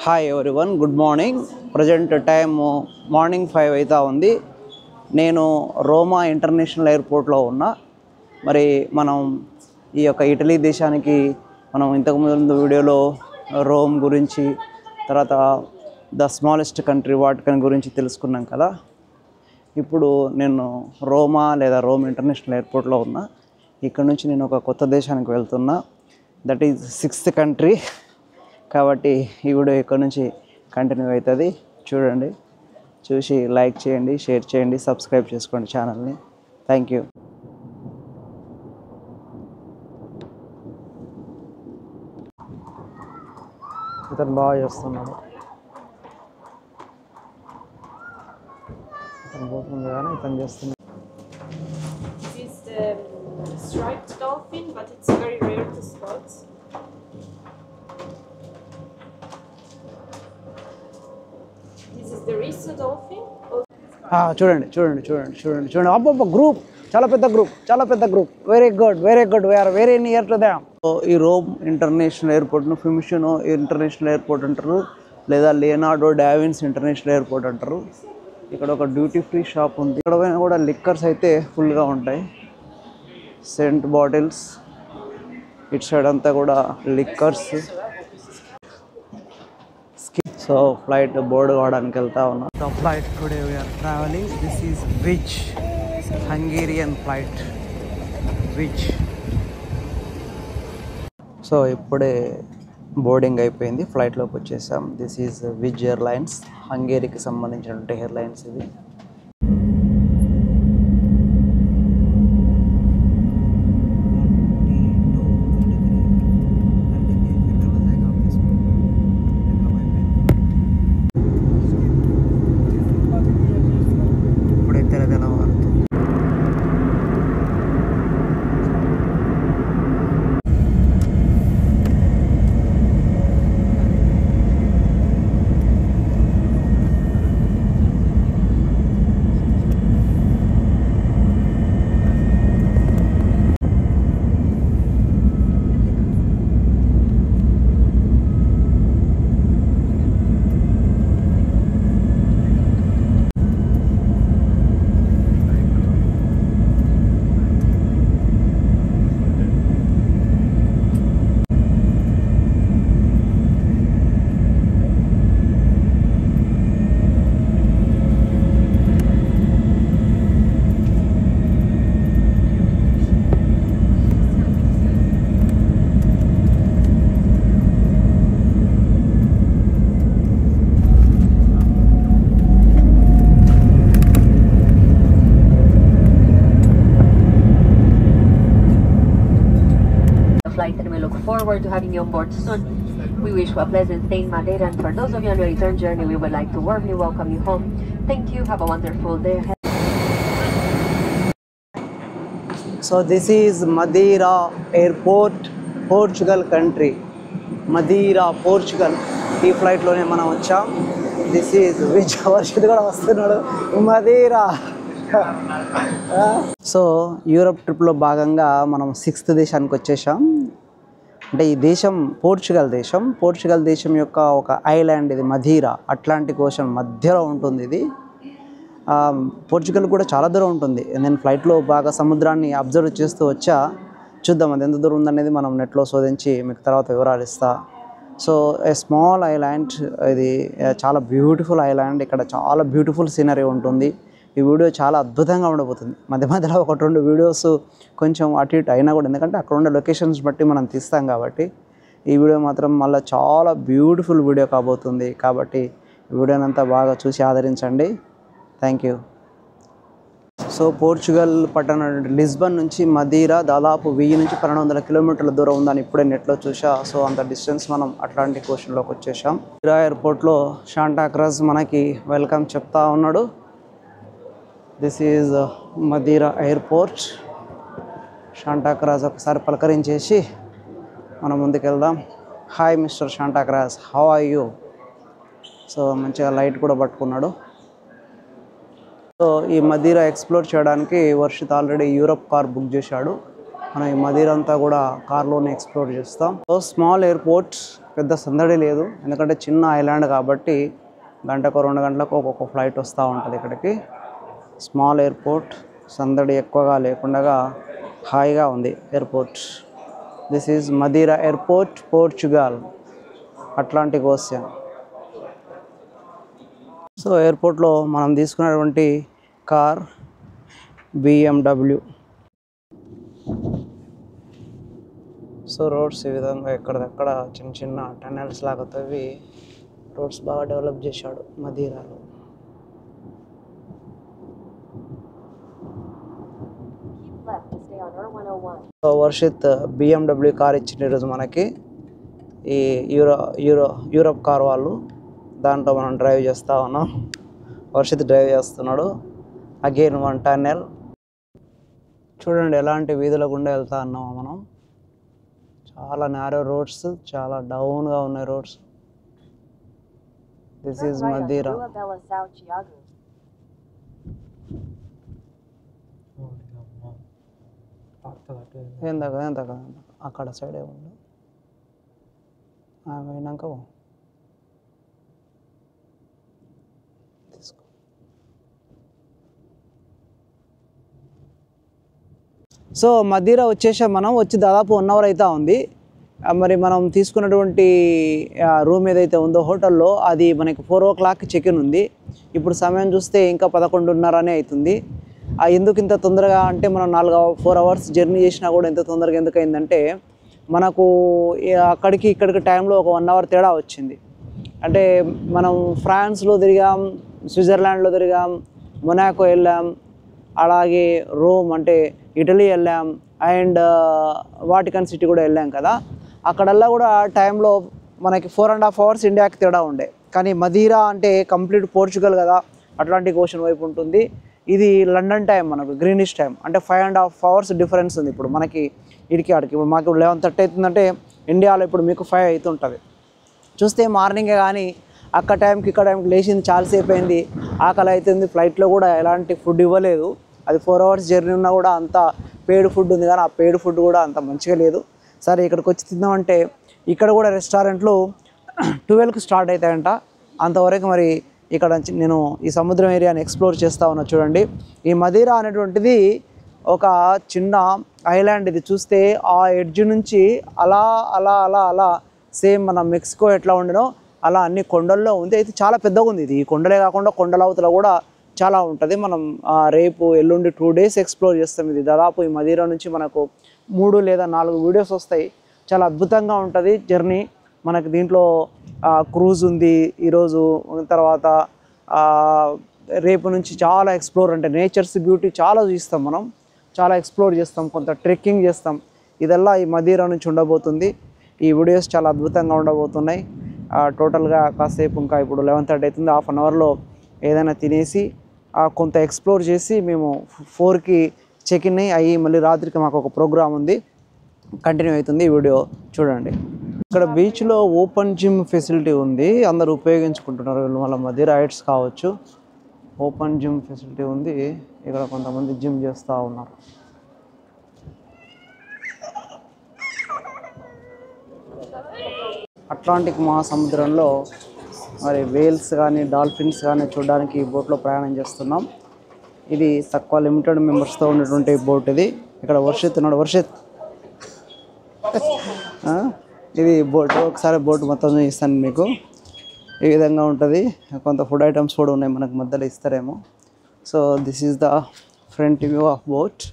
Hi everyone, good morning. Present time morning 5 అవుతా ఉంది. నేను రోమా ఇంటర్నేషనల్ ఎయిర్పోర్ట్లో ఉన్నా. మరి మనం ఈ యొక్క ఇటలీ దేశానికి మనం ఇంతకుముందు వీడియోలో రోమ్ గురించి, తర్వాత ద స్మాలెస్ట్ కంట్రీ వాటికన్ గురించి తెలుసుకున్నాం కదా. ఇప్పుడు నేను రోమా లేదా రోమ్ ఇంటర్నేషనల్ ఎయిర్పోర్ట్లో ఉన్నా. ఇక్కడ నుంచి నేను ఒక కొత్త దేశానికి వెళ్తున్నా. That is 6th country. కాబట్టి ఈ వీడియో ఇక్కడ నుంచి కంటిన్యూ అవుతుంది. చూడండి, చూసి లైక్ చేయండి, షేర్ చేయండి, సబ్స్క్రైబ్ చేసుకోండి ఛానల్ని. Thank you. ఇతను బాగా చేస్తున్నాడు. ఇతను పోతుంది కానీ ఇతను చేస్తున్నాడు. This is the striped dolphin, but it's very rare to spot. This is the Riso dolphin. చూడండి చూడండి చూడండి చూడండి చూడండి అబ్బబ్బ గ్రూప్, చాలా పెద్ద group. Very good we're very near to them. ఈ రోమ్ ఇంటర్నేషనల్ ఎయిర్పోర్ట్ను ఫిమిషినో ఇంటర్నేషనల్ ఎయిర్పోర్ట్ అంటారు, లేదా లియోనార్డో డావిన్స్ ఇంటర్నేషనల్ ఎయిర్పోర్ట్ అంటారు. ఇక్కడ ఒక డ్యూటీ ఫ్రీ షాప్ ఉంది. ఇక్కడ పోయినా కూడా లిక్కర్స్ అయితే ఫుల్గా ఉంటాయి. సెంట్ బాటిల్స్, ఇటు సైడ్ అంతా కూడా లిక్కర్స్. సో ఫ్లైట్ బోర్డు కావడానికి వెళ్తా ఉన్నాం. The flight today we're travelling. This is Wizz Hungarian flight Wizz. So ఇప్పుడే బోర్డింగ్ అయిపోయింది, ఫ్లైట్లోకి వచ్చేసాం. దిస్ ఈజ్ విచ్ ఎయిర్లైన్స్, హంగేరీకి సంబంధించినటువంటి ఎయిర్లైన్స్ ఇది. Flight, and we look forward to having you on board soon. We wish you a pleasant stay in Madeira, and for those of you on your return journey, we would like to warmly welcome you home. Thank you. Have a wonderful day ahead. So this is Madeira Airport, Portugal country. Madeira, Portugal. ఈ ఫ్లైట్లోనే మనం వచ్చాం. This is which Varshith కూడా వస్తున్నాడు, Madira. So Europe ట్రిప్లో భాగంగా మనం 6th దేశానికి వచ్చేసాం. అంటే ఈ దేశం పోర్చుగల్ దేశం యొక్క ఒక ఐలాండ్ ఇది, మదీరా. అట్లాంటిక్ ఓషన్ మధ్యలో ఉంటుంది ఇది. పోర్చుగల్ కూడా చాలా దూరం ఉంటుంది. నేను ఫ్లైట్లో బాగా సముద్రాన్ని అబ్జర్వ్ చేస్తూ వచ్చా. చూద్దాం అది ఎంత దూరం ఉందనేది మనం నెట్లో శోధించి మీకు తర్వాత వివరాలు ఇస్తా. సో ఏ స్మాల్ ఐలాండ్ ఇది, చాలా బ్యూటిఫుల్ ఐలాండ్. ఇక్కడ చాలా బ్యూటిఫుల్ సీనరీ ఉంటుంది. ఈ వీడియో చాలా అద్భుతంగా ఉండబోతుంది. మధ్యలో 1-2 వీడియోస్ కొంచెం అటు ఇటు అయినా కూడా, ఎందుకంటే అక్కడ ఉండే లొకేషన్స్ బట్టి మనం తీస్తాం కాబట్టి, ఈ వీడియో మాత్రం మళ్ళీ చాలా బ్యూటిఫుల్ వీడియో కాబోతుంది. కాబట్టి ఈ వీడియోనంతా బాగా చూసి ఆదరించండి. Thank you. సో పోర్చుగల్ పట్టణం లిస్బన్ నుంచి మదీరా దాదాపు 1000 నుంచి 1200 కిలోమీటర్ల దూరం ఉందని ఇప్పుడే నెట్లో చూసా. సో అంత డిస్టెన్స్ మనం అట్లాంటిక్ ఓషన్లోకి వచ్చేసాం. మదీరా ఎయిర్పోర్ట్లో శాంటా క్రజ్ మనకి వెల్కమ్ చెప్తా ఉన్నాడు. This is Madeira airport. Santa Cruz ఒకసారి పలకరించేసి మనం ముందుకెళ్దాం. Hi mister Santa Cruz, how are you? So మంచిగా లైట్ కూడా పట్టుకున్నాడు. సో ఈ మదీరా ఎక్స్ప్లోర్ చేయడానికి Varshith already Europe car book చేశాడు. మనం ఈ మదీరా అంతా కూడా కార్లోనే ఎక్స్ప్లోర్ చేస్తాం. సో స్మాల్ ఎయిర్పోర్ట్, పెద్ద సందడి లేదు, ఎందుకంటే చిన్న ఐలాండ్ కాబట్టి గంటకు 2 గంటలకు ఒక్కొక్క ఫ్లైట్ వస్తూ ఉంటుంది ఇక్కడికి. స్మాల్ ఎయిర్పోర్ట్, సందడి ఎక్కువగా లేకుండా హాయిగా ఉంది airport. This is Madeira airport, Portugal, Atlantic ocean. So ఎయిర్పోర్ట్లో మనం తీసుకున్నటువంటి కార్ BMW. సో రోడ్స్ ఈ విధంగా ఎక్కడిదక్కడ చిన్న చిన్న టనెల్స్ లాగా తవ్వి రోడ్స్ బాగా డెవలప్ చేశాడు మదీరాలో. సో వర్షిత్ BMW కార్ ఇచ్చిన ఈరోజు మనకి, ఈ యూరోప్ కార్ వాళ్ళు. దాంట్లో మనం డ్రైవ్ చేస్తూ ఉన్నాం. వర్షిత్ డ్రైవ్ చేస్తున్నాడు. Again 1 tunnel. చూడండి ఎలాంటి వీధుల గుండా వెళ్తా ఉన్నాము మనం. చాలా నేరో రోడ్స్, చాలా డౌన్గా ఉన్నాయి రోడ్స్. This is Madeira. ఏందాక అక్కడ సైడ్ ఏముంది పోయినాక తీసుకో. సో మదీరా వచ్చేసాం మనం. వచ్చి దాదాపు 1 అవర్ అయితే ఉంది. మరి మనం తీసుకున్నటువంటి రూమ్ ఏదైతే ఉందో హోటల్లో, అది మనకి 4 o'clock చెక్-ఇన్ ఉంది. ఇప్పుడు సమయం చూస్తే ఇంకా 11:30 అవుతుంది. ఎందుకు ఇంత తొందరగా అంటే, మనం 4 hours జర్నీ చేసినా కూడా ఇంత తొందరగా ఎందుకు అయిందంటే, మనకు అక్కడికి ఇక్కడికి టైంలో ఒక 1 hour తేడా వచ్చింది. అంటే మనం ఫ్రాన్స్లో తిరిగాం, స్విట్జర్లాండ్లో తిరిగాం, మొనాకో వెళ్ళాం, అలాగే రోమ్ అంటే ఇటలీ వెళ్ళాం, అండ్ వాటికన్ సిటీ కూడా వెళ్ళాం కదా. అక్కడల్లా కూడా టైంలో మనకి 4.5 hours ఇండియాకి తేడా ఉండే. కానీ మదీరా అంటే కంప్లీట్ పోర్చుగల్ కదా, అట్లాంటిక్ ఓషన్ వైపు ఉంటుంది. ఇది లండన్ టైం, మనకు గ్రీనిష్ టైం, అంటే 5.5 hours డిఫరెన్స్ ఉంది ఇప్పుడు మనకి ఇడికి ఆడికి. ఇప్పుడు మాకు 11:30 అవుతుందంటే ఇండియాలో ఇప్పుడు మీకు 5 అవుతుంటుంది. చూస్తే మార్నింగే, కానీ అక్కడ టైంకి ఇక్కడ టైంకి లేచింది చాలాసేపు అయింది, ఆకలి అవుతుంది. ఫ్లైట్లో కూడా ఎలాంటి ఫుడ్ ఇవ్వలేదు. అది 4 hours జర్నీ ఉన్నా కూడా అంత పెయిడ్ ఫుడ్ ఉంది, కానీ ఆ పెయిడ్ ఫుడ్ కూడా అంత మంచిగా లేదు. సరే ఇక్కడికి వచ్చి తిందామంటే, ఇక్కడ కూడా రెస్టారెంట్లు 12కి స్టార్ట్ అవుతాయంట. అంతవరకు మరి ఇక్కడ నేను ఈ సముద్రం ఏరియాని ఎక్స్ప్లోర్ చేస్తూ ఉన్నా. చూడండి, ఈ మదీరా అనేటువంటిది ఒక చిన్న ఐలాండ్. ఇది చూస్తే ఆ ఎడ్జ్ నుంచి అలా అలా అలా అలా సేమ్ మన మెక్సికో ఎట్లా ఉండినో అలా అన్ని కొండల్లో ఉంది. అయితే చాలా పెద్దగా ఉంది ఇది. ఈ కొండలే కాకుండా కొండల అవతల కూడా చాలా ఉంటుంది. మనం రేపు ఎల్లుండి 2 days ఎక్స్ప్లోర్ చేస్తాం. ఇది దాదాపు ఈ మదీరా నుంచి మనకు 3 లేదా 4 వీడియోస్ వస్తాయి. చాలా అద్భుతంగా ఉంటుంది జర్నీ. మనకి దీంట్లో క్రూజ్ ఉంది ఈరోజు. తర్వాత రేపు నుంచి చాలా ఎక్స్ప్లోర్, అంటే నేచర్స్ బ్యూటీ చాలా చూస్తాం మనం, చాలా ఎక్స్ప్లోర్ చేస్తాం, కొంత ట్రెక్కింగ్ చేస్తాం. ఇదల్లా ఈ మదీరా నుంచి ఉండబోతుంది. ఈ వీడియోస్ చాలా అద్భుతంగా ఉండబోతున్నాయి. టోటల్గా కాసేపు ఇంకా ఇప్పుడు 11:30 అవుతుంది. 1/2 hourలో ఏదైనా తినేసి కొంత ఎక్స్ప్లోర్ చేసి మేము 4కి చెక్-ఇన్ అయ్యి మళ్ళీ రాత్రికి మాకు ఒక ప్రోగ్రామ్ ఉంది, కంటిన్యూ అవుతుంది. ఈ వీడియో చూడండి. ఇక్కడ బీచ్లో ఓపెన్ జిమ్ ఫెసిలిటీ ఉంది, అందరూ ఉపయోగించుకుంటున్నారు. వాళ్ళ మదీరా హైట్స్ కావచ్చు, ఓపెన్ జిమ్ ఫెసిలిటీ ఉంది. ఇక్కడ కొంతమంది జిమ్ చేస్తూ ఉన్నారు. అట్లాంటిక్ మహాసముద్రంలో మరి వేల్స్ కానీ డాల్ఫిన్స్ కానీ చూడడానికి ఈ బోట్లో ప్రయాణం చేస్తున్నాం. ఇది తక్కువ లిమిటెడ్ మెంబర్స్తో ఉన్నటువంటి బోట్ ఇది. ఇక్కడ వర్షిత్ ఉన్నాడు. వర్షిత్, ఇది బోట్. ఒకసారి బోట్ మొత్తం ఇస్తాను మీకు. ఈ విధంగా ఉంటుంది. కొంత ఫుడ్ ఐటమ్స్ కూడా ఉన్నాయి, మనకు మధ్యలో ఇస్తారేమో. So this is the front view of boat.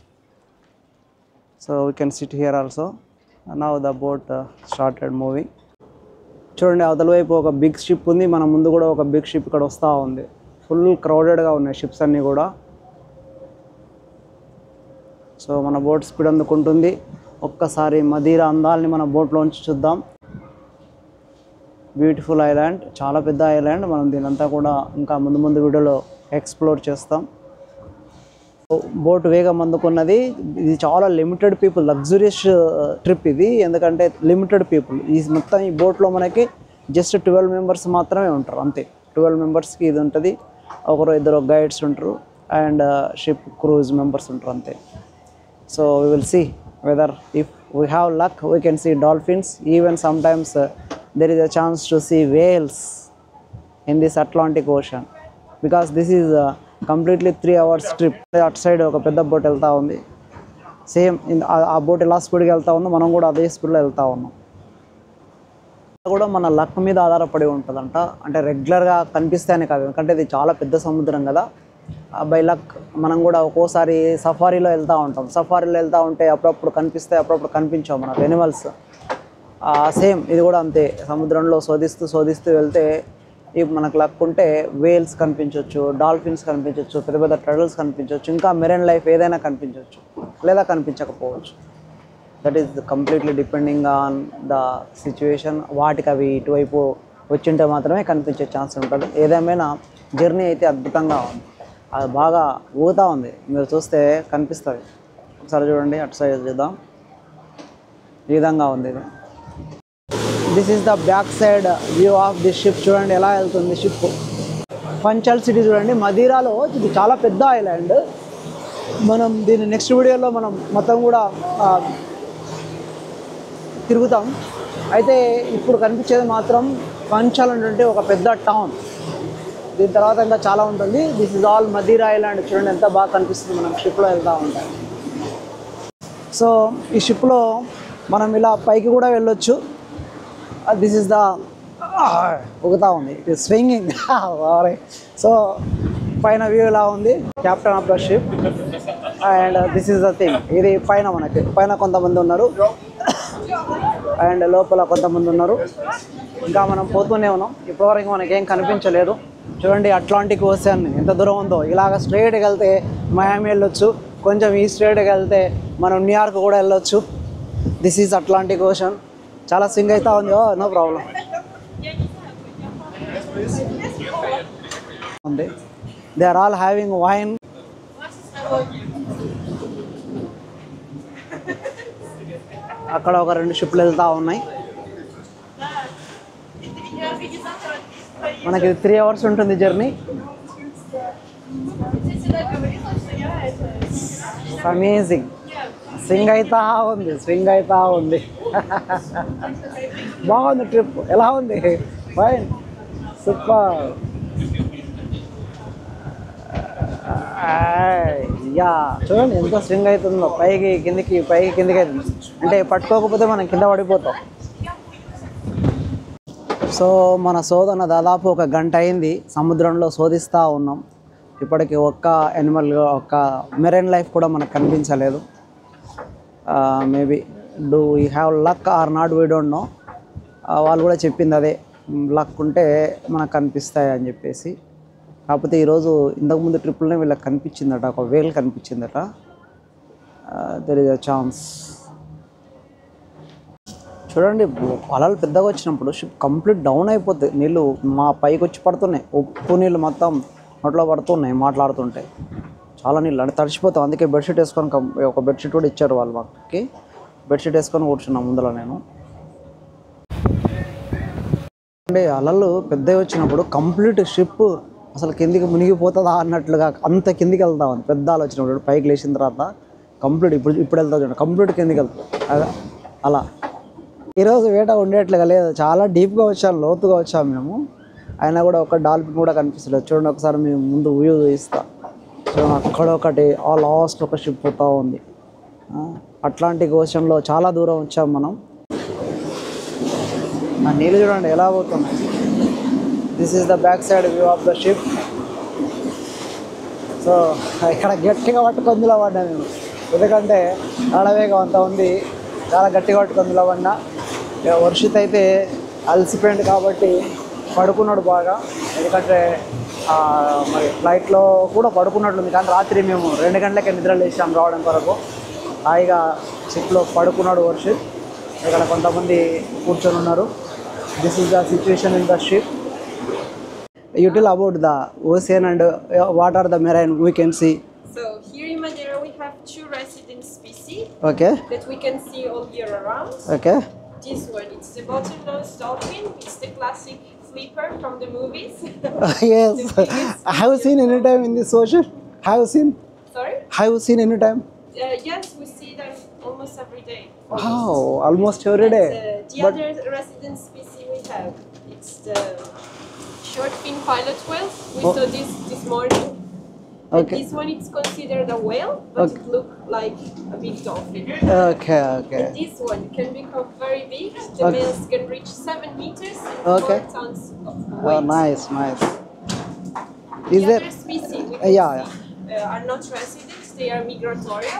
So we can SIT here also. Now the boat started moving. చూడండి, అవతల వైపు ఒక బిగ్ షిప్ ఉంది, మన ముందు కూడా ఒక బిగ్ షిప్ ఇక్కడ వస్తూ ఉంది. ఫుల్ క్రౌడెడ్గా ఉన్నాయి షిప్స్ అన్నీ కూడా. సో మన బోట్ స్పీడ్ అందుకుంటుంది. ఒక్కసారి మదీరా అందాలని మన బోట్లోంచి చూద్దాం. బ్యూటిఫుల్ ఐలాండ్, చాలా పెద్ద ఐలాండ్. మనం దీనంతా కూడా ఇంకా ముందు వీడియోలో ఎక్స్ప్లోర్ చేస్తాం. బోట్ వేగం అందుకున్నది. ఇది చాలా లిమిటెడ్ పీపుల్, లగ్జూరియస్ ట్రిప్ ఇది. ఎందుకంటే లిమిటెడ్ పీపుల్. ఈ మొత్తం ఈ బోట్లో మనకి జస్ట్ 12 members మాత్రమే ఉంటారు, అంతే. 12 membersకి ఇది ఉంటుంది. ఒకరు ఇద్దరు గైడ్స్ ఉంటారు అండ్ షిప్ క్రూజ్ మెంబర్స్ ఉంటారు, అంతే. So we will see whether if we have luck we can see dolphins, even sometimes there is a chance to see whales in this Atlantic Ocean, because this is a completely 3 hours trip. అటు side ఒక పెద్ద boat వెళ్తూ ఉంది, same ఆ boat ఎలా స్పీడ్గా వెళ్తూ ఉందో మనం కూడా అదే స్పీడ్లో వెళ్తూ ఉన్నాం. కూడా మన లక్ మీద ఆధారపడి ఉంటుందంట, అంటే రెగ్యులర్గా కనిపిస్తాయని కాదు, ఎందుకంటే ఇది చాలా పెద్ద సముద్రం కదా. బై లక్ మనం కూడా ఒక్కోసారి సఫారీలో వెళ్తూ ఉంటాం, సఫారీలో వెళ్తూ ఉంటే అప్పుడప్పుడు కనిపిస్తాయి, అప్పుడప్పుడు కనిపించాం మనకు ఎనిమల్స్. సేమ్ ఇది కూడా అంతే, సముద్రంలో శోధిస్తూ వెళ్తే మనకు లక్ ఉంటే వేల్స్ కనిపించవచ్చు, డాల్ఫిన్స్ కనిపించవచ్చు, పెద్ద పెద్ద టర్టిల్స్ కనిపించవచ్చు, ఇంకా మెరైన్ లైఫ్ ఏదైనా కనిపించవచ్చు లేదా కనిపించకపోవచ్చు. That is completely depending on the situation. వాటికి అవి ఇటువైపు వచ్చింటే మాత్రమే కనిపించే ఛాన్స్ ఉంటుంది. ఏదేమైనా జర్నీ అయితే అద్భుతంగా ఉంది, అది బాగా ఊగుతూ ఉంది, మీరు చూస్తే కనిపిస్తుంది. ఒకసారి చూడండి, అటు సైడ్ చూద్దాం, ఈ విధంగా ఉంది ఇది. This is the back side view of the ship. చూడండి ఎలా వెళ్తుంది షిప్. పంచల్ సిటీ చూడండి, మదీరాలో ఇది చాలా పెద్ద ఐలాండ్. మనం దీన్ని నెక్స్ట్ వీడియోలో మనం మొత్తం కూడా తిరుగుతాం. అయితే ఇప్పుడు కనిపించేది మాత్రం పంచల్ అంటే ఒక పెద్ద టౌన్, దీని తర్వాత ఇంకా చాలా ఉంటుంది. This is all Madira island. చూడండి ఎంత బాగా కనిపిస్తుంది మనం షిప్లో వెళ్తూ ఉంటాం. సో ఈ షిప్లో మనం ఇలా పైకి కూడా వెళ్ళొచ్చు. దిస్ ఇస్ ద ఊగుతూ ఉంది, ఇట్ ఈస్ స్వింగింగ్. సో పైన వ్యూ ఇలా ఉంది, captain of the ship. And this is the thing, ఇది పైన మనకి పైన కొంతమంది ఉన్నారు అండ్ లోపల కొంతమంది ఉన్నారు. ఇంకా మనం పోతూనే ఉన్నాం, ఇప్పటివరకు మనకేం కనిపించలేదు. చూడండి అట్లాంటిక్ ఓషన్ ఎంత దూరం ఉందో. ఇలాగ స్ట్రైట్గా వెళ్తే మయామి వెళ్ళొచ్చు, కొంచెం ఈ స్ట్రైట్గా వెళ్తే మనం న్యూయార్క్ కూడా వెళ్ళొచ్చు. This is Atlantic ocean. చాలా స్వింగ్ అవుతా ఉంది, నో ప్రాబ్లం ఉంది. They are all having wine. అక్కడ ఒక 2 షిప్లు వెళ్తూ ఉన్నాయి. మనకి 3 hours ఉంటుంది జర్నీ. అమేజింగ్, స్వింగ్ అవుతా ఉంది. బాగుంది ట్రిప్, ఎలా ఉంది? Fine, super. యా చూడండి ఎంత స్వింగ్ అవుతుందో, పైకి కిందికి అవుతుంది. అంటే పట్టుకోకపోతే మనం కింద పడిపోతాం. సో మన శోధన దాదాపు 1 గంట అయింది, సముద్రంలో శోధిస్తూ ఉన్నాం. ఇప్పటికి ఒక్క యానిమల్, ఒక్క మెరైన్ లైఫ్ కూడా మనకు కనిపించలేదు. Maybe do you have luck or not, we don't know. వాళ్ళు కూడా చెప్పింది అదే, లక్ ఉంటే మనకు కనిపిస్తాయి అని చెప్పేసి. కాకపోతే ఈరోజు ఇంతకుముందు ట్రిప్లోనే వీళ్ళకి కనిపించిందట, ఒక వేల్ కనిపించిందట. There is a chance. చూడండి అలలు పెద్దగా వచ్చినప్పుడు షిప్ కంప్లీట్ డౌన్ అయిపోతుంది, నీళ్ళు మా పైకి వచ్చి పడుతున్నాయి, ఉప్పు నీళ్ళు మొత్తం నోట్లో పడుతున్నాయి మాట్లాడుతుంటే. చాలా నీళ్ళు అంటే తడిచిపోతాం. అందుకే బెడ్షీట్ వేసుకొని, ఒక బెడ్షీట్ కూడా ఇచ్చారు వాళ్ళు మాకు, బెడ్షీట్ వేసుకొని కూర్చున్నాం ముందర నేను. అంటే అలలు పెద్దగా వచ్చినప్పుడు కంప్లీట్ షిప్ అసలు కిందికి మునిగిపోతుందా అన్నట్లుగా అంత కిందికి వెళ్తా ఉంది. పెద్ద అల వచ్చినప్పుడు పైకి లేచిన తర్వాత కంప్లీట్ ఇప్పుడు వెళ్తా చూడండి, కంప్లీట్ కిందికి వెళ్తాం అలా. ఈరోజు వేట ఉండేట్లుగా లేదు, చాలా డీప్గా వచ్చాము, లోతుగా వచ్చాము మేము. అయినా కూడా ఒక డాల్ఫిన్ కూడా కనిపిస్తలేదు. చూడండి ఒకసారి మేము ముందు వ్యూ చూపిస్తా. చూడండి అక్కడ ఒకటి, ఆ లాస్ట్ ఒక షిప్ పోతూ ఉంది. అట్లాంటిక్ ఓషన్లో చాలా దూరం వచ్చాము మనం. ఆ నీళ్ళు చూడండి ఎలా పోతున్నాయి. This is the back side view of the ship. So ఇక్కడ గట్టిగా పట్టుకొని నిలబడ్డా నేను, ఎందుకంటే అడవేగం అంతా ఉంది, చాలా గట్టిగా పట్టుకొని నిలబడినా. వర్షిత్ అయితే అలసిపోయింది కాబట్టి పడుకున్నాడు బాగా, ఎందుకంటే మరి ఫ్లైట్లో కూడా పడుకున్నట్లుంది. కానీ రాత్రి మేము 2 గంటలకే నిద్ర లేచాం రావడం కొరకు. హాయిగా షిప్లో పడుకున్నాడు వర్షిత్. ఇక్కడ కొంతమంది కూర్చొని ఉన్నారు. This is the situation in the ship. You tell about the ocean and what are the marine we can see. So here in Madeira we have 2 resident species Okay. that we can see all year around. Okay. This one, it's the bottlenose dolphin. It's the classic flipper from the movies. Yes. Have you seen any time in this ocean? Have you seen? Sorry? Have you seen any time? Yes, we see them almost every day. Wow, almost every day. The But other resident species we have, it's the short fin pilot whales. We saw this morning. And Okay. this one it's considered a whale, but it looks like a big dolphin. Okay, okay. And this one can become very big. The males can reach 7 meters and Okay. 4 tons of Oh, weight. nice, nice. The Is there? other species we can Yeah, see are not resident, they are migratory.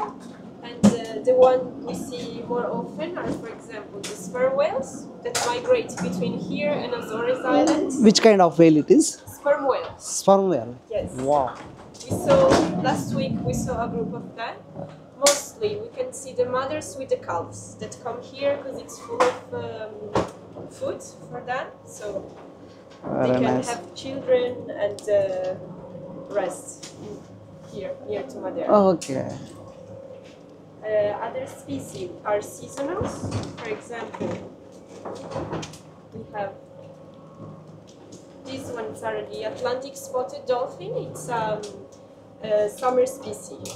And the one we see more often are, for example, the sperm whales that migrate between here and Azores Islands. Which kind of whale it is? Sperm whales, Sperm whale. yes. Wow. We saw last week we saw a group of them. Mostly we can see the mothers with the calves that come here because it's full of food for them, so they Very can nice. have children and rest here near to Madeira. Okay. Other species are seasonals. For example, we have these ones are the Atlantic spotted dolphin. It's a summer species.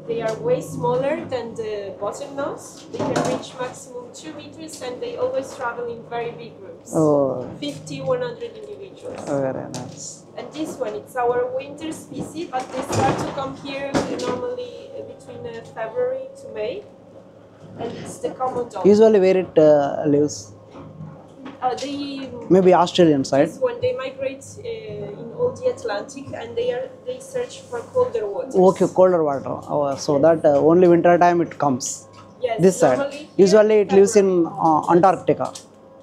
They are way smaller than the bottlenose. They can reach maximum 2 meters and they always travel in very big groups. Oh, 50, 100 individuals. very nice. And this one, it's our winter species, but they start to come here normally between February to May. And it's the common dolphin. Usually where it lives? They Maybe Australian side. This one, they migrate in all the Atlantic and they search for colder waters. Okay, colder water. Oh, so that only winter time it comes. Yes, This side. normally here Usually it lives in February. Antarctica.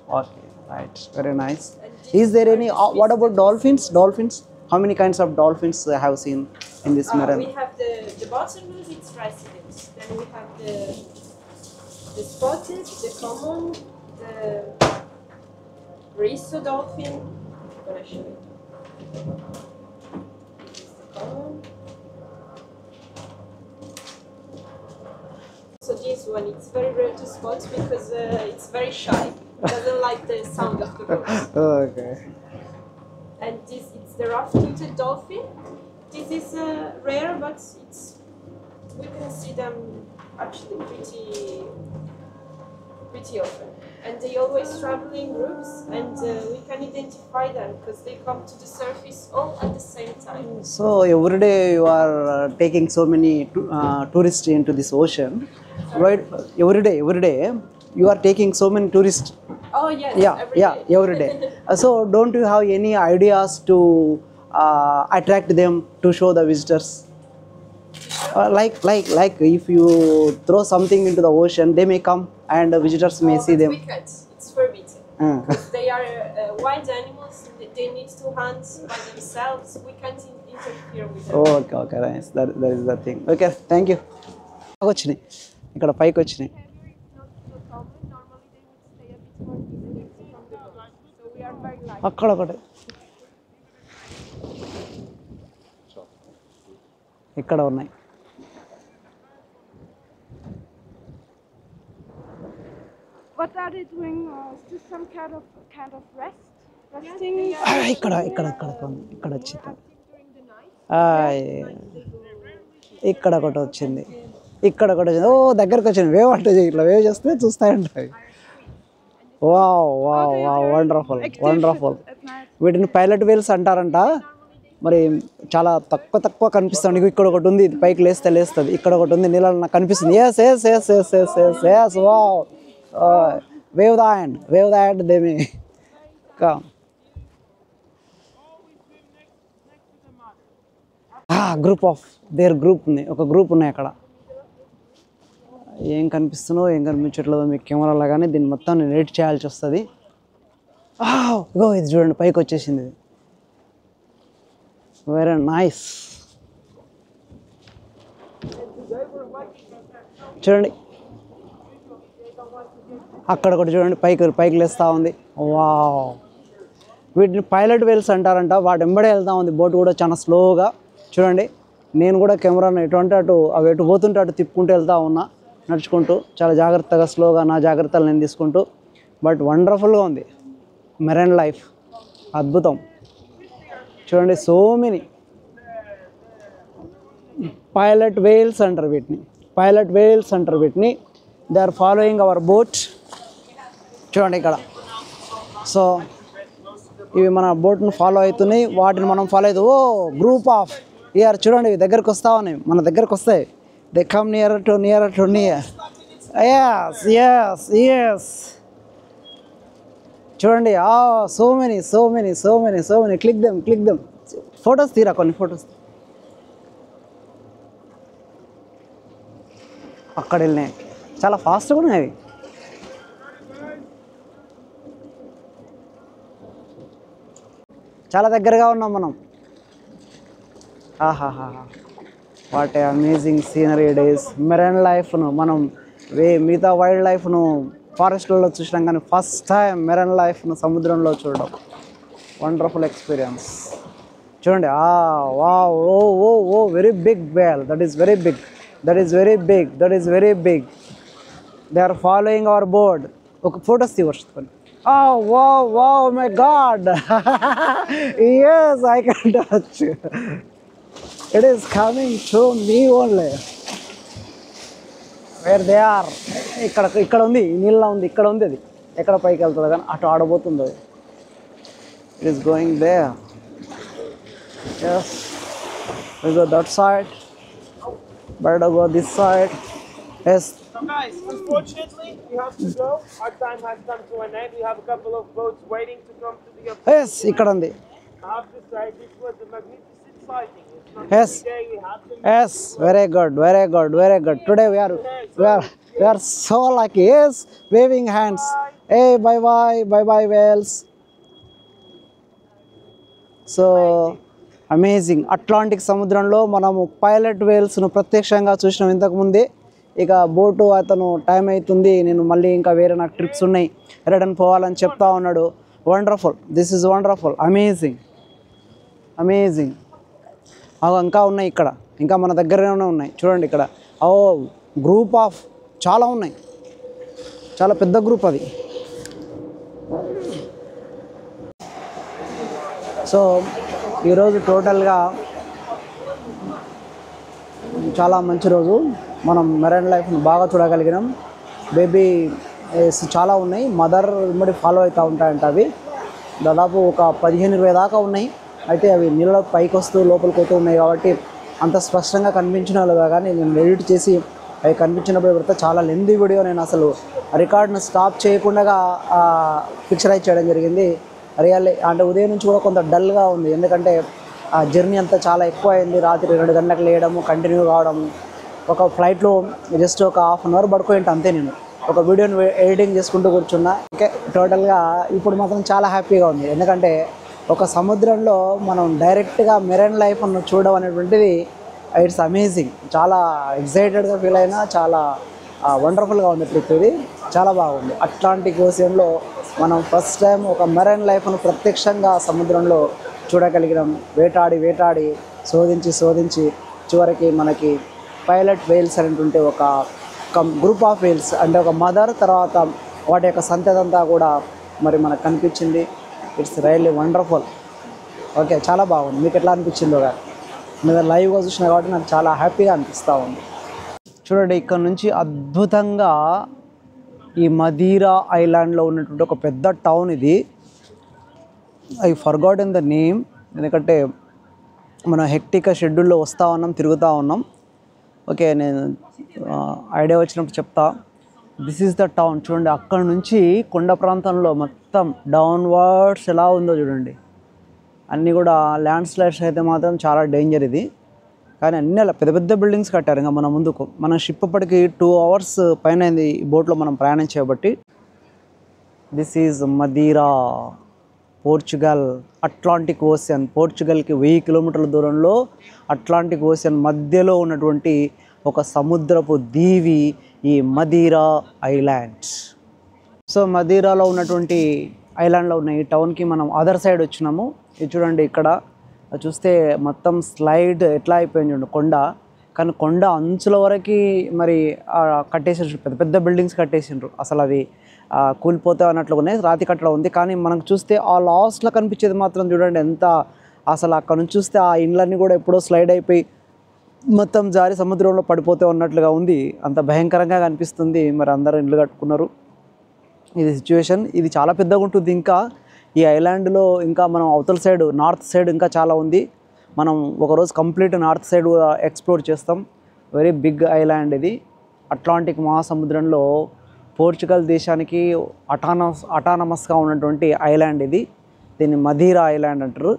Okay, right. Very nice. And this Is there are any? the What about dolphins? Dolphins? How many kinds of dolphins I have seen in this We marine? have the bottlenose, it's resident. Then we have the spotted, the common, the Riso dolphin. I'm gonna show you. This is the common. So this one, it's very rare to spot because it's very shy. It doesn't like the sound of the boat. Okay. And this, it's the rough-toothed dolphin. This is rare, but we can see them actually pretty often. And they always travel in groups, and we can identify them because they come to the surface all at the same time. So every day you are taking so many tourists into this ocean, right? Every day you are taking so many tourists. Oh yes, Yeah, every yeah, day. every day. So don't you have any ideas to attract them to show the visitors? Like if you throw something into the ocean, they may come and the visitors may see But them. we can't. It's forbidden. They are wild animals. They need to hunt by themselves. We can't interfere with them. Okay, okay, nice. That is the thing. Okay, thank you. వచ్చినాయి ఇక్కడ పైకి వచ్చినాయి. అక్కడ ఒకటి ఇక్కడ ఉన్నాయి. What are they doing? Is this some kind of rest? Resting? ఇక్కడ వచ్చింది. ఇక్కడ ఒకటి వచ్చింది. ఓ దగ్గరకు వచ్చింది. వేవ్ అంటే ఇట్లా వేవ్ చేస్తే చూస్తాయంటాయి. Wow wow wow, wonderful wonderful. వీటిని పైలట్ వేల్స్ అంటారంట. మరి చాలా తక్కువ కనిపిస్తుంది. ఇక్కడ ఒకటి ఉంది, ఇది పైకి లేస్తుంది. ఇక్కడ ఒకటి ఉంది, నీళ్ళలో నాకు కనిపిస్తుంది. Yes wow, wave the hand దేమి గ్రూప్ ఆఫ్ గ్రూప్ ఉంది. ఒక గ్రూప్ ఉన్నాయి అక్కడ. ఏం కనిపిస్తుందో ఏం కనిపించట్లేదో మీకు కెమెరాలో, కానీ దీన్ని మొత్తం నేను ఎడిట్ చేయాల్సి వస్తుంది. ఇగో ఇది చూడండి, పైకి వచ్చేసింది. ఇది వెరీ నైస్. చూడండి అక్కడ ఒకటి చూడండి, పైకి లేస్తూ ఉంది. వావ్, వీటిని పైలట్ వేల్స్ అంటారంట. వాటి వెంబడే వెళ్తూ ఉంది బోట్ కూడా చాలా స్లోగా. చూడండి, నేను కూడా కెమెరాను అవి ఎటు పోతుంటే అటు తిప్పుకుంటూ వెళ్తూ ఉన్నా, నడుచుకుంటూ చాలా జాగ్రత్తగా స్లోగా నా జాగ్రత్తలు నేను తీసుకుంటూ. బట్ వండర్ఫుల్గా ఉంది మెరైన్ లైఫ్, అద్భుతం. చూడండి, సో మెనీ పైలట్ వేల్స్ అంటారు వీటిని. They are following our boat. చూడండి ఇక్కడ సో ఇవి మన బోట్ను ఫాలో అవుతున్నాయి, వాటిని మనం ఫాలో అవుతూ ఓ గ్రూప్ ఆఫ్ ఇయర్ చూడండి ఇవి దగ్గరకు వస్తా ఉన్నాయి, మన దగ్గరకు వస్తాయి. They come near to near yes చూడండి. So many click them photos తీరా, కొన్ని ఫొటోస్ అక్కడ వెళ్ళినాయి, చాలా ఫాస్ట్గా ఉన్నాయి అవి. చాలా దగ్గరగా ఉన్నాం మనం. ఆహాహా, what a amazing scenery days. Marine లైఫ్ను మనం మిగతా వైల్డ్ లైఫ్ను ఫారెస్ట్లలో చూసినాం, కానీ ఫస్ట్ టైం మెరైన్ లైఫ్ను సముద్రంలో చూడడం వండర్ఫుల్ ఎక్స్పీరియన్స్. చూడండి వా oh very big whale, that is very big. They are following our board. ఒక ఫొటోస్ తీసుకోండి. wow my god. Yes, I can touch. It is coming to me only. Where they are. ఇక్కడ ఉంది, నీళ్ళ ఉంది, ఇక్కడ ఉంది. అది ఎక్కడ పైకి వెళ్తుంది కానీ అటు ఆడబోతుంది అది. It is going there. Yes, we go that side, better go this side. Yes. So guys, unfortunately, we have to go. Our time has come to an end. We have a couple of boats waiting to come to the approach. Yes, ఇక్కడ ఉంది. I have to say, this was a magnificent sighting. It's not Yes. every day we have them. Yes, very good. Today we are so lucky. Yes, waving hands. Hey, bye whales. So amazing. Atlantic సముద్రంలో మనము pilot వేల్స్ను ప్రత్యక్షంగా చూసినాం ఇంతకు ముందే. ఇక boat అతను time అవుతుంది, నేను మళ్ళీ ఇంకా వేరే నాకు ట్రిప్స్ ఉన్నాయి, రిటర్న్ పోవాలని చెప్తా ఉన్నాడు. Wonderful, this is wonderful, amazing. ఇంకా ఉన్నాయి ఇక్కడ, ఇంకా మన దగ్గరనే ఉన్నాయి. చూడండి ఇక్కడ గ్రూప్ ఆఫ్ చాలా ఉన్నాయి, చాలా పెద్ద గ్రూప్ అది. సో ఈరోజు టోటల్గా చాలా మంచి రోజు. మనం మెరైన్ లైఫ్ను బాగా చూడగలిగినాం. బేబీ చాలా ఉన్నాయి, మదర్ ఇమ్మడి ఫాలో అవుతూ ఉంటాయంట. అవి దాదాపు ఒక 15-20 దాకా ఉన్నాయి. అయితే అవి నీళ్ళ పైకి వస్తూ లోపలికి పోతూ ఉన్నాయి కాబట్టి అంత స్పష్టంగా కనిపించిన లేదా, కానీ నేను ఎడిట్ చేసి అవి కనిపించినప్పుడు పెడితే చాలా లెంతీ వీడియో. నేను అసలు రికార్డ్ను స్టాప్ చేయకుండా పిక్చరైజ్ చేయడం జరిగింది. రియల్లీ అంటే ఉదయం నుంచి కూడా కొంత డల్గా ఉంది, ఎందుకంటే ఆ జర్నీ అంతా చాలా ఎక్కువ అయింది. రాత్రి 2 గంటలకు లేయడము, కంటిన్యూ కావడం. ఒక ఫ్లైట్లో జస్ట్ ఒక ½ అన్ అవర్ పడుకోండి అంతే. నేను ఒక వీడియోని ఎడిటింగ్ చేసుకుంటూ కూర్చున్నా. ఓకే, టోటల్గా ఇప్పుడు మాత్రం చాలా హ్యాపీగా ఉంది, ఎందుకంటే ఒక సముద్రంలో మనం డైరెక్ట్గా మెరైన్ లైఫ్ అನ್ನು చూడడం అనేటువంటిది ఇట్స్ అమేజింగ్. చాలా ఎక్సైటెడ్గా ఫీల్ అయినా, చాలా వండర్ఫుల్గా ఉంది ట్రిప్. ఇది చాలా బాగుంది. అట్లాంటిక్ ఓషన్లో మనం ఫస్ట్ టైం ఒక మెరైన్ లైఫ్ను ప్రత్యక్షంగా సముద్రంలో చూడగలిగినాం. వేటాడి శోధించి చివరికి మనకి పైలట్ వేల్స్ అనేటువంటి ఒక గ్రూప్ ఆఫ్ వేల్స్, అంటే ఒక మదర్ తర్వాత వాటి యొక్క సంతతంతా కూడా మరి మనకు కనిపించింది. It's really wonderful. ఓకే, చాలా బాగుంది. మీకు ఎట్లా అనిపించిందో కానీ మీరు లైవ్గా చూసినా కాబట్టి నాకు చాలా హ్యాపీగా అనిపిస్తూ ఉంది. చూడండి, ఇక్కడ నుంచి అద్భుతంగా ఈ మదీరా ఐలాండ్లో ఉన్నటువంటి ఒక పెద్ద టౌన్ ఇది. ఐ ఫర్గాటెన్ ద నేమ్, ఎందుకంటే మనం హెక్టిక్ షెడ్యూల్లో వస్తూ ఉన్నాం, తిరుగుతూ ఉన్నాం. ఓకే, నేను ఐడియా వచ్చినప్పుడు చెప్తా. This is the town. చూడండి, అక్కడ నుంచి కొండ ప్రాంతంలో మొత్తం డౌన్వర్డ్స్ ఎలా ఉందో చూడండి. అన్నీ కూడా ల్యాండ్ స్లైడ్స్ అయితే మాత్రం చాలా డేంజర్ ఇది. కానీ అన్నీ అలా పెద్ద పెద్ద బిల్డింగ్స్ కట్టారు. ఇంకా మన ముందుకు మన షిప్ అప్పటికి 2 అవర్స్ పైన అయింది ఈ బోట్లో మనం ప్రయాణం చేయబట్టి. This is Madeira, Portugal. Atlantic Ocean, పోర్చుగల్కి 1000 కిలోమీటర్ల దూరంలో అట్లాంటిక్ ఓషన్ మధ్యలో ఉన్నటువంటి ఒక సముద్రపు దీవి ఈ మదీరా ఐలాండ్స్. సో మదీరాలో ఉన్నటువంటి ఐలాండ్లో ఉన్న ఈ టౌన్కి మనం అదర్ సైడ్ వచ్చినాము. ఇది చూడండి, ఇక్కడ చూస్తే మొత్తం స్లైడ్ ఎట్లా అయిపోయింది చూడండి, కొండ. కానీ కొండ అంచుల వరకు మరి కట్టేసారు, పెద్ద పెద్ద బిల్డింగ్స్ కట్టేసిండ్రు. అసలు అవి కూలిపోతాయి అన్నట్లుగానే రాతి కట్టడం ఉంది. కానీ మనకు చూస్తే ఆ లాస్ట్లో కనిపించేది మాత్రం చూడండి ఎంత, అసలు అక్కడ నుంచి చూస్తే ఆ ఇండ్లన్నీ కూడా ఎప్పుడో స్లైడ్ అయిపోయి మొత్తం జారి సముద్రంలో పడిపోతే ఉన్నట్లుగా ఉంది. అంత భయంకరంగా కనిపిస్తుంది. మరి అందరూ ఇండ్లు కట్టుకున్నారు. ఇది సిచ్యువేషన్. ఇది చాలా పెద్దగా ఉంటుంది. ఇంకా ఈ ఐలాండ్లో ఇంకా మనం అవతల సైడ్ నార్త్ సైడ్ ఇంకా చాలా ఉంది. మనం ఒకరోజు కంప్లీట్ నార్త్ సైడ్ ఎక్స్ప్లోర్ చేస్తాం. వెరీ బిగ్ ఐలాండ్ ఇది. అట్లాంటిక్ మహాసముద్రంలో పోర్చుగల్ దేశానికి అటానమస్గా ఉన్నటువంటి ఐలాండ్ ఇది. దీన్ని మదీరా ఐలాండ్ అంటారు.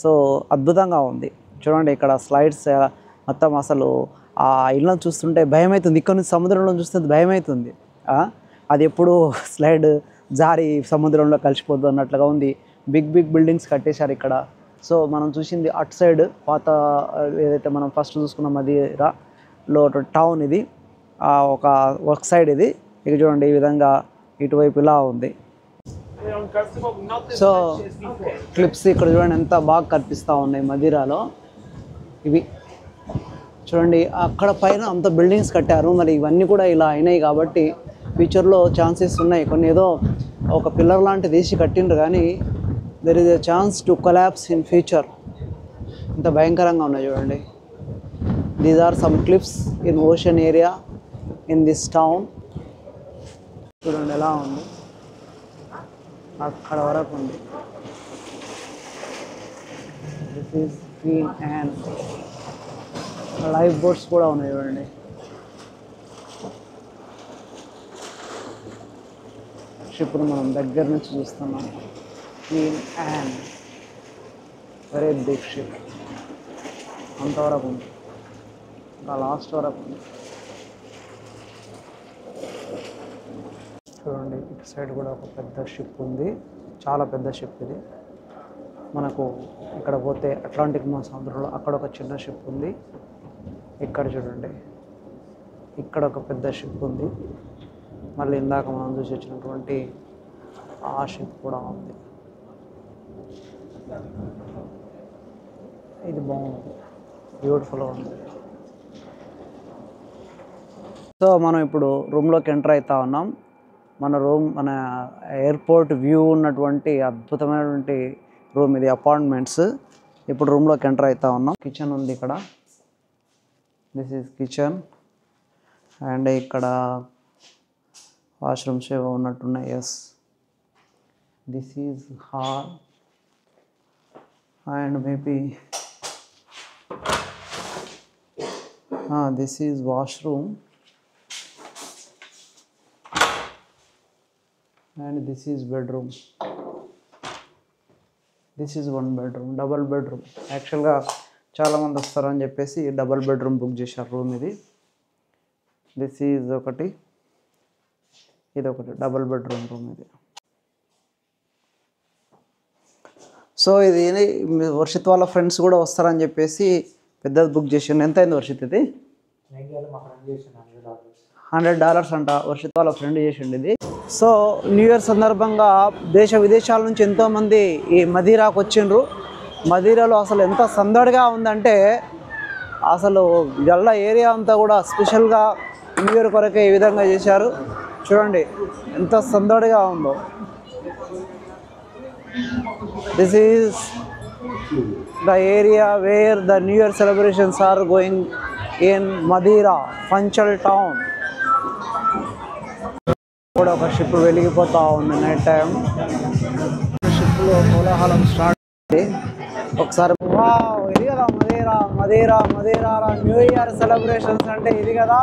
సో అద్భుతంగా ఉంది చూడండి. ఇక్కడ స్లైడ్స్ మొత్తం అసలు ఆ ఇళ్ళను చూస్తుంటే భయం అవుతుంది. ఇక్కడ నుంచి సముద్రంలో చూస్తుంటే భయం అవుతుంది. అది ఎప్పుడు స్లైడ్ జారి సముద్రంలో కలిసిపోతుంది అన్నట్లుగా ఉంది. బిగ్ బిల్డింగ్స్ కట్టేశారు ఇక్కడ. సో మనం చూసింది అటు సైడ్ పాత ఏదైతే మనం ఫస్ట్ చూసుకున్న మదీరాలో టౌన్ ఇది. ఒక సైడ్ ఇది. ఇక చూడండి ఈ విధంగా ఇటువైపు ఇలా ఉంది. సో క్లిప్స్ ఇక్కడ చూడండి ఎంత బాగా కనిపిస్తూ ఉన్నాయి మదీరాలో. ఇవి చూడండి అక్కడ పైన అంత బిల్డింగ్స్ కట్టారు. మరి ఇవన్నీ కూడా ఇలా అయినాయి కాబట్టి ఫ్యూచర్లో ఛాన్సెస్ ఉన్నాయి. కొన్ని ఏదో ఒక పిల్లర్ లాంటి తీసి కట్టిండ్రు కానీ there is a chance to collapse in future. ఇంత భయంకరంగా ఉన్నాయి చూడండి. These are some clips in ocean area in this town. చూడండి ఎలా ఉంది, అక్కడ వరకు ఉంది. This is Queen Anne. Life boats కూడా ఉన్నాయి చూడండి. షిప్ను మనం దగ్గర నుంచి చూస్తున్నాం. Queen Anne very big ship. అంతవరకు ఉంది, ఇంకా లాస్ట్ వరకు ఉంది. చూడండి ఇటు సైడ్ కూడా ఒక పెద్ద షిప్ ఉంది. చాలా పెద్ద షిప్ ఇది. మనకు ఇక్కడ పోతే అట్లాంటిక్ మహాసముద్రంలో అక్కడ ఒక చిన్న షిప్ ఉంది. ఇక్కడ చూడండి ఇక్కడ ఒక పెద్ద షిప్ ఉంది. మళ్ళీ ఇందాక మనం చూసి వచ్చినటువంటి ఆ షిప్ కూడా ఉంది. ఇది బాగుంది, బ్యూటిఫుల్గా ఉంది. సో మనం ఇప్పుడు రూమ్లోకి ఎంటర్ అవుతా ఉన్నాం. మన ఎయిర్పోర్ట్ వ్యూ ఉన్నటువంటి అద్భుతమైనటువంటి రూమ్ ఇది, అపార్ట్మెంట్స్. ఇప్పుడు రూమ్లోకి ఎంటర్ అవుతా ఉన్నాం. కిచెన్ ఉంది ఇక్కడ. This is kitchen. అండ్ ఇక్కడ వాష్రూమ్స్ ఏవో ఉన్నట్టున్నాయి. Yes, this is hall and maybe this is washroom and this is bedroom. This is one bedroom, double bedroom. యాక్చువల్గా చాలామంది వస్తారని చెప్పేసి డబల్ బెడ్రూమ్ బుక్ చేశారు రూమ్ ఇది. దిస్ ఈజ్ ఒకటి, ఇది ఒకటి డబల్ బెడ్రూమ్ రూమ్ ఇది. సో ఇది వర్షిత్ వాళ్ళ ఫ్రెండ్స్ కూడా వస్తారని చెప్పేసి పెద్దది బుక్ చేసాను. ఎంత అయింది వర్షిత్ ఇది? $100 అంట వర్షిత్ వాళ్ళ ఫ్రెండ్ చేసిండు ఇది. సో న్యూ ఇయర్ సందర్భంగా దేశ విదేశాల నుంచి ఎంతోమంది ఈ మదీరాకు వచ్చిండ్రు. మదీరాలో అసలు ఎంత సందడిగా ఉందంటే అసలు గల్ల ఏరియా అంతా కూడా స్పెషల్గా న్యూ ఇయర్ కొరకే ఈ విధంగా చేశారు. చూడండి ఎంత సందడిగా ఉందో. This is the area where the new year celebrations are going in Madeira Funchal town. కూడా ఒక షిప్ వెలిగిపోతూ ఉంది నైట్ టైం. షిప్లో కోలాహలం స్టార్ట్ అయింది. ఒకసారి ఇది కదా మదీరా న్యూ ఇయర్ సెలబ్రేషన్స్ అంటే ఇది కదా.